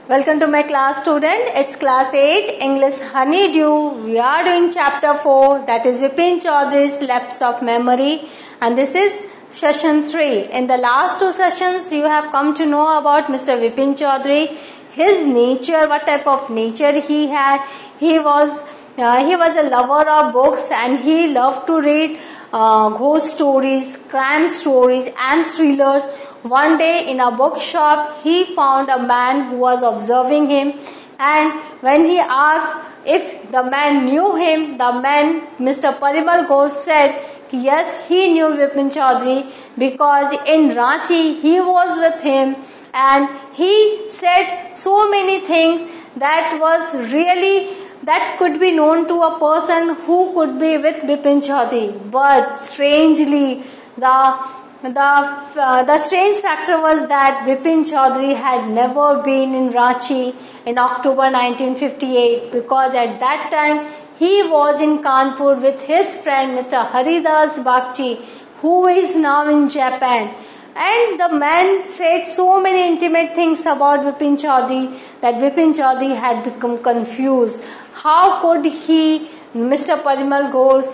Welcome to my class, student. It's class 8 English Honeydew. We are doing chapter 4, that is Vipin Chaudhary's Lapse of Memory, and this is session 3. In the last two sessions you have come to know about Mr. Vipin Chaudhary, his nature, what type of nature he had. He was a lover of books and he loved to read ghost stories, crime stories and thrillers. One day in a bookshop, he found a man who was observing him, and when he asked if the man knew him, the man, Mr. Parimal Ghosh, said yes, he knew Vipin Chaudhary because in Ranchi he was with him and he said so many things that could be known to a person who could be with Vipin Chaudhary. But strangely, the strange factor was that Vipin Chaudhary had never been in Ranchi in October 1958 because at that time he was in Kanpur with his friend Mr. Haridas Bagchi, who is now in Japan. And the man said so many intimate things about Vipin Chaudhary that Vipin Chaudhary had become confused. How could he, Mr. Parimal Ghosh,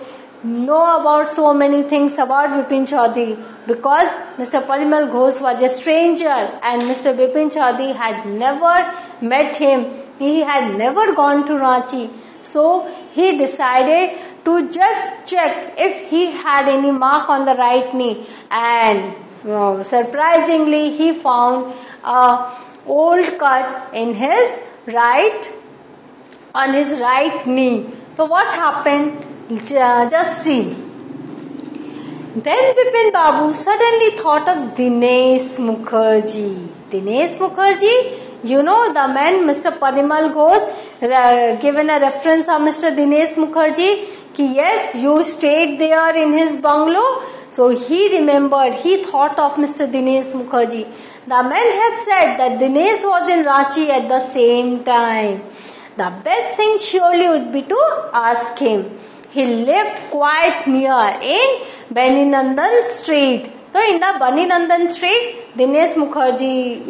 know about so many things about Vipin Chaudhary? Because Mr. Parimal Ghosh was a stranger and Mr. Vipin Chaudhary had never met him. He had never gone to Ranchi. So he decided to just check if he had any mark on the right knee, and surprisingly he found a old cut in his on his right knee. So what happened? Just see. Then Bipin Babu suddenly thought of Dinesh Mukherjee. Dinesh Mukherjee, you know the man Mr. Parimal Ghosh given a reference of Mr. Dinesh Mukherjee ki yes, you stayed there in his bungalow. So he remembered, he thought of Mr. Dinesh Mukherjee. The man had said that Dinesh was in Ranchi at the same time. The best thing surely would be to ask him. He lived quite near in Bani Nandan Street. So in the Bani Nandan Street, Dinesh Mukherjee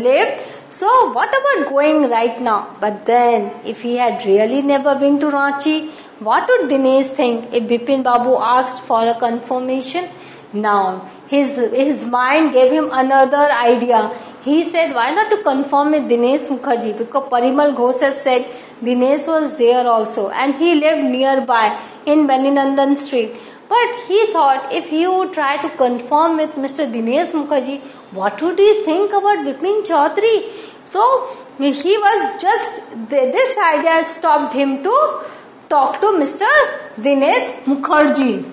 lived. So what about going right now? But then, if he had really never been to Ranchi, what would Dinesh think if Bipin Babu asked for a confirmation? Now, his mind gave him another idea. He said, why not to confirm with Dinesh Mukherjee? Because Parimal Ghosh has said Dinesh was there also and he lived nearby in Bani Nandan Street. But he thought if he would try to confirm with Mr. Dinesh Mukherjee, what would he think about Vipin Chaudhary? So he was just, this idea stopped him to talk to Mr. Dinesh Mukherjee.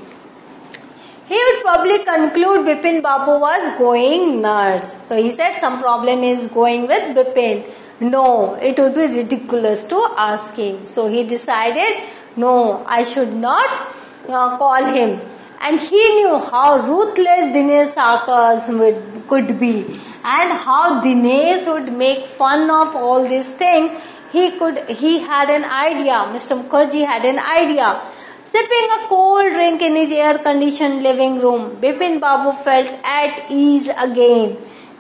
He would probably conclude Bipin Babu was going nuts. So he said some problem is going with Bipin. No, it would be ridiculous to ask him. So he decided, no, I should not call him. And he knew how ruthless Dinesh Akas could be and how Dinesh would make fun of all these things. He had an idea. Mr. Mukherjee had an idea. Sipping a cold drink in his air-conditioned living room, Bipin Babu felt at ease again.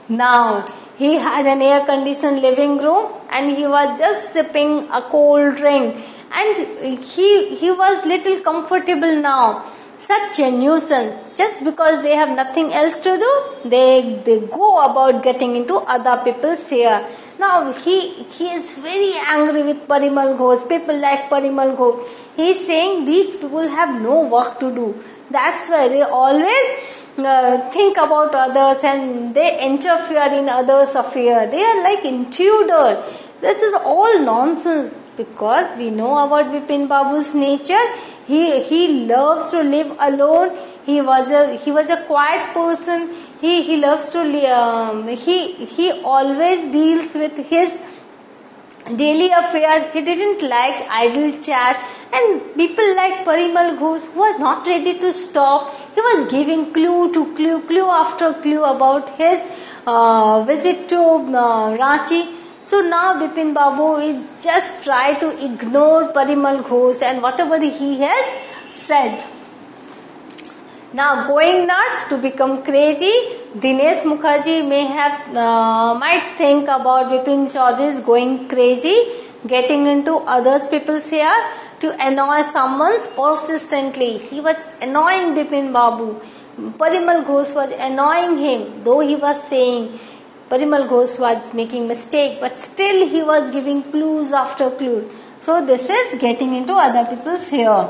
Now, he had an air-conditioned living room and he was just sipping a cold drink. And he was little comfortable now. Such a nuisance. Just because they have nothing else to do, they go about getting into other people's hair. Now he is very angry with Parimal Ghosh. People like Parimal Ghosh. He is saying these people have no work to do. That's why they always think about others and they interfere in others' affairs. They are like intruders. This is all nonsense because we know about Bipin Babu's nature. He loves to live alone. He was a quiet person. He loves to he always deals with his daily affair. He didn't like idle chat, and people like Parimal Ghosh who was not ready to stop. He was giving clue after clue about his visit to Ranchi. So now Bipin Babu is just try to ignore Parimal Ghosh and whatever he has said. Now going nuts to become crazy. Dinesh Mukherjee might think about Bipin Chaudhary's going crazy, getting into others people's hair to annoy someone persistently. He was annoying Bipin Babu. Parimal Ghosh was annoying him, though he was saying Parimal Ghosh was making mistake, but still he was giving clues after clues. So this is getting into other people's hair.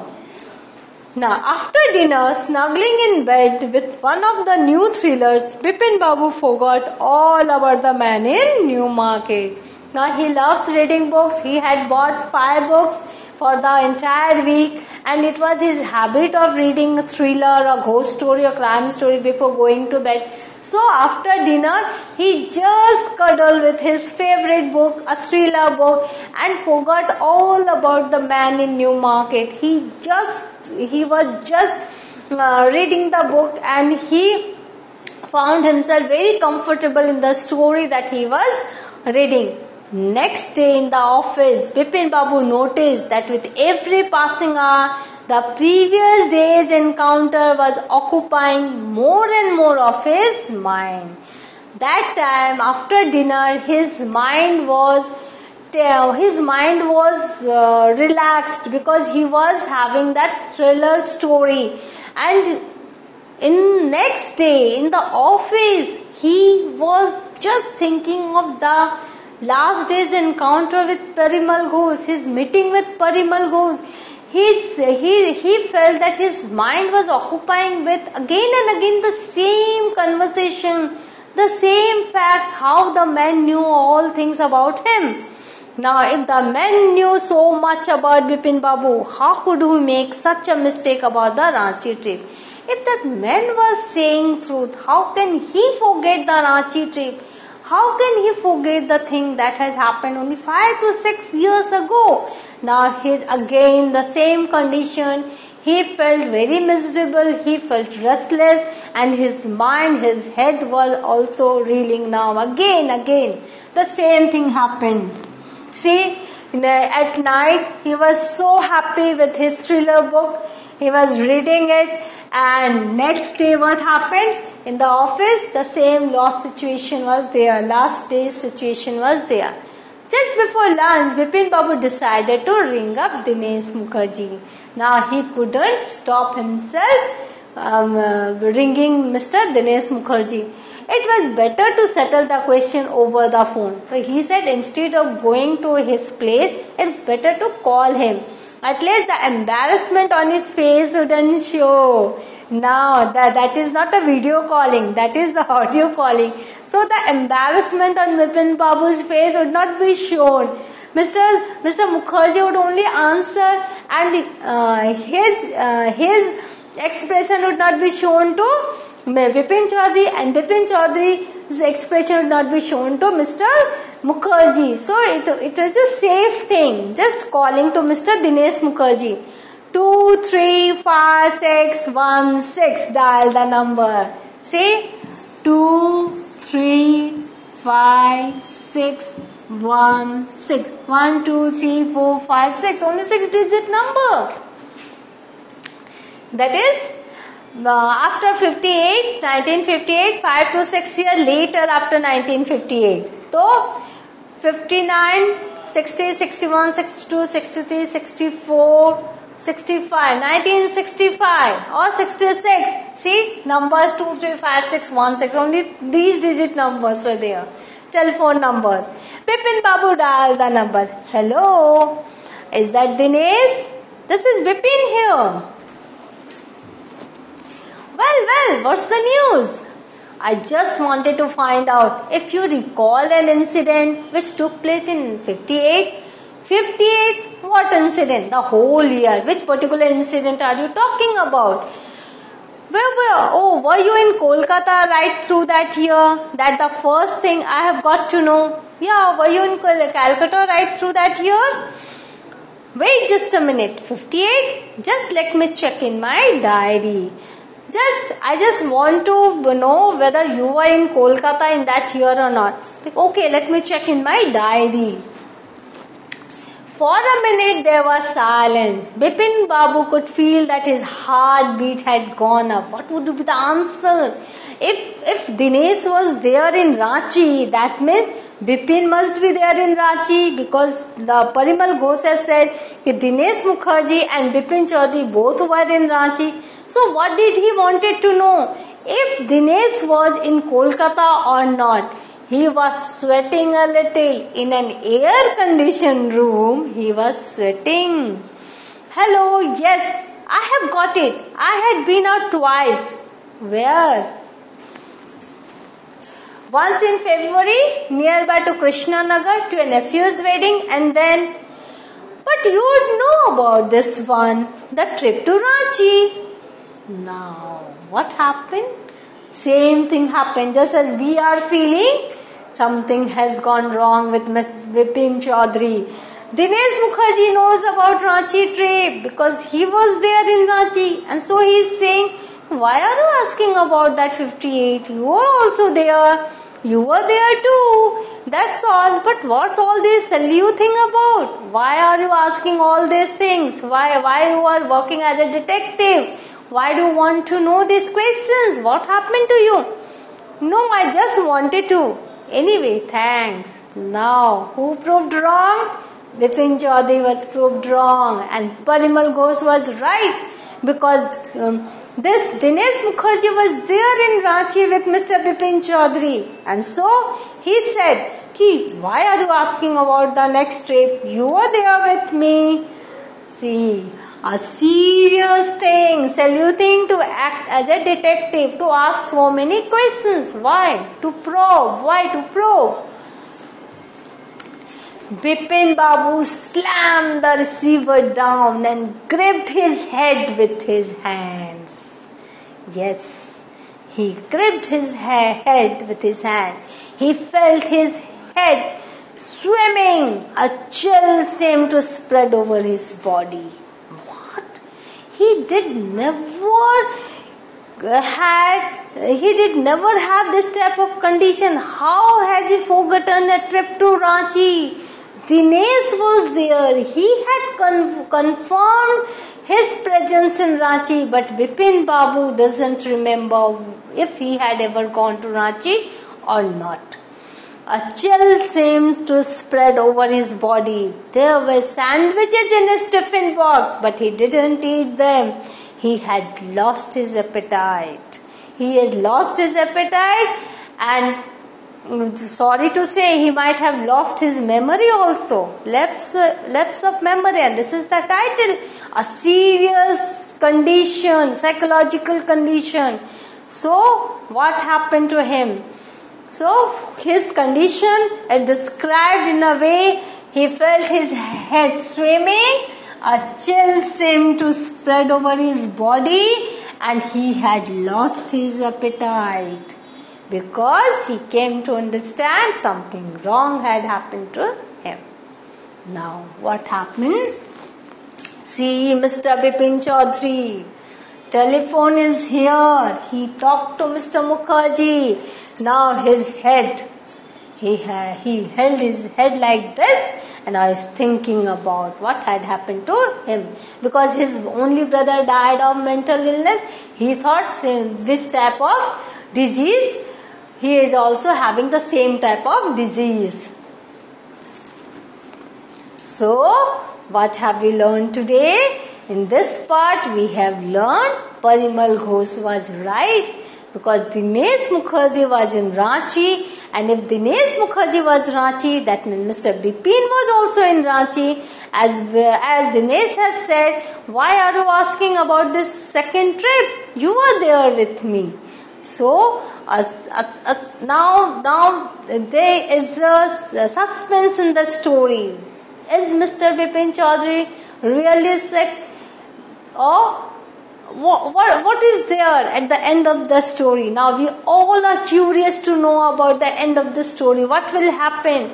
Now, after dinner, snuggling in bed with one of the new thrillers, Bipin Babu forgot all about the man in Newmarket. Now, he loves reading books. He had bought 5 books for the entire week, and it was his habit of reading a thriller, a ghost story, a crime story before going to bed. So, after dinner, he just cuddled with his favorite book, a thriller book, and forgot all about the man in Newmarket. He was just reading the book, and he found himself very comfortable in the story that he was reading. Next day in the office, Bipin Babu noticed that with every passing hour, the previous day's encounter was occupying more and more of his mind. That time, after dinner, his mind was relaxed because he was having that thriller story. And in next day in the office, he was just thinking of the last day's encounter with Parimal Ghosh, his meeting with Parimal Ghosh. He felt that his mind was occupying with again and again the same conversation, the same facts, how the man knew all things about him. Now, if the man knew so much about Bipin Babu, how could he make such a mistake about the Ranchi trip? If that man was saying truth, how can he forget the Ranchi trip? How can he forget the thing that has happened only 5 to 6 years ago? Now, he's again the same condition. He felt very miserable, he felt restless, and his mind, his head was also reeling now. Again, the same thing happened. See, at night, he was so happy with his thriller book. He was reading it, and next day what happened? In the office, the same lost situation was there. Last day's situation was there. Just before lunch, Bipin Babu decided to ring up Dinesh Mukherjee. Now, he couldn't stop himself ringing Mr. Dinesh Mukherjee. It was better to settle the question over the phone. So he said instead of going to his place, it's better to call him. At least the embarrassment on his face wouldn't show. Now, that is not a video calling, that is the audio calling. So the embarrassment on Bipin Babu's face would not be shown. Mr. Mukherjee would only answer, and his expression would not be shown to Bipin Chaudhary, and Bipin Chaudhary's expression would not be shown to Mr. Mukherjee. So it was a safe thing, just calling to Mr. Dinesh Mukherjee. 2351616, dial the number. See, 2351616. 1 2 3 4 5 6. Only 6-digit number. That is after 1958, 5 to 6 years later after 1958. So 59, 60, 61, 62, 63, 64, 65, 1965 or 66. See, numbers 2, 3, 5, 6, 1, 6. Only these digit numbers are there. Telephone numbers. Bipin Babu dialed the number. Hello, is that Dinesh? This is Bipin here. Well, what's the news? I just wanted to find out if you recall an incident which took place in 58. 58? What incident? The whole year. Which particular incident are you talking about? Were you in Kolkata right through that year? That the first thing I have got to know. Yeah, were you in Calcutta right through that year? Wait just a minute. 58? Just let me check in my diary. I just want to know whether you were in Kolkata in that year or not. Okay, let me check in my diary. For a minute there was silence. Bipin Babu could feel that his heartbeat had gone up. What would be the answer? If Dinesh was there in Ranchi, that means Bipin must be there in Ranchi, because the Parimal Ghosh has said that Dinesh Mukherjee and Bipin Chaudhary both were in Ranchi. So what did he wanted to know? If Dinesh was in Kolkata or not. He was sweating a little. In an air-conditioned room, he was sweating. Hello, yes, I have got it. I had been out twice. Where? Once in February, nearby to Krishnanagar, to a nephew's wedding, and then... But you would know about this one, the trip to Ranchi. Now, what happened? Same thing happened. Just as we are feeling, something has gone wrong with Bipin Chaudhary. Dinesh Mukherjee knows about Ranchi trip because he was there in Ranchi, and so he is saying, why are you asking about that 58? You were also there. You were there too. That's all. But what's all this salute thing about? Why are you asking all these things? Why you are working as a detective? Why do you want to know these questions? What happened to you? No, I just wanted to. Anyway, thanks. Now, who proved wrong? Bipin Chaudhary was proved wrong, and Parimal Ghosh was right, because this Dinesh Mukherjee was there in Ranchi with Mr. Bipin Chaudhary, and so he said, why are you asking about the next trip? You were there with me. See, a serious thing, saluting to act as a detective, to ask so many questions. Why? To probe. Why to probe? Bipin Babu slammed the receiver down and gripped his head with his hands. Yes, he gripped his head with his hand. He felt his head swimming. A chill seemed to spread over his body. What? He did never have this type of condition. How has he forgotten a trip to Ranchi? Dinesh was there. He had confirmed his presence in Ranchi, but Bipin Babu doesn't remember if he had ever gone to Ranchi or not. A chill seemed to spread over his body. There were sandwiches in his tiffin box, but he didn't eat them. He had lost his appetite. And sorry to say, he might have lost his memory also. Lapse of memory, and this is the title. A serious condition, psychological condition. So, what happened to him? So, his condition is described in a way, he felt his head swimming, a chill seemed to spread over his body, and he had lost his appetite, because he came to understand something wrong had happened to him. Now, what happened? See, Mr. Bipin Chaudhary, telephone is here. He talked to Mr. Mukherjee. Now his head, he held his head like this, and I was thinking about what had happened to him. Because his only brother died of mental illness, he thought this type of disease, he is also having the same type of disease. So, what have we learned today? In this part, we have learned Parimal Ghosh was right, because Dinesh Mukherjee was in Ranchi, and if Dinesh Mukherjee was Ranchi, that means Mr. Bipin was also in Ranchi. As Dinesh has said, why are you asking about this second trip? You were there with me. So, now there is a suspense in the story. Is Mr. Bipin Chaudhary really sick? Or what is there at the end of the story? Now we all are curious to know about the end of the story. What will happen?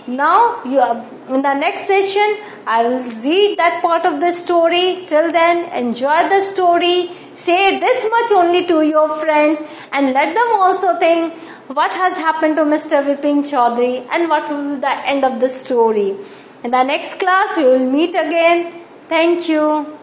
Now in the next session, I will read that part of the story. Till then, enjoy the story. Say this much only to your friends, and let them also think what has happened to Mr. Bipin Chaudhary and what will be the end of the story. In the next class, we will meet again. Thank you.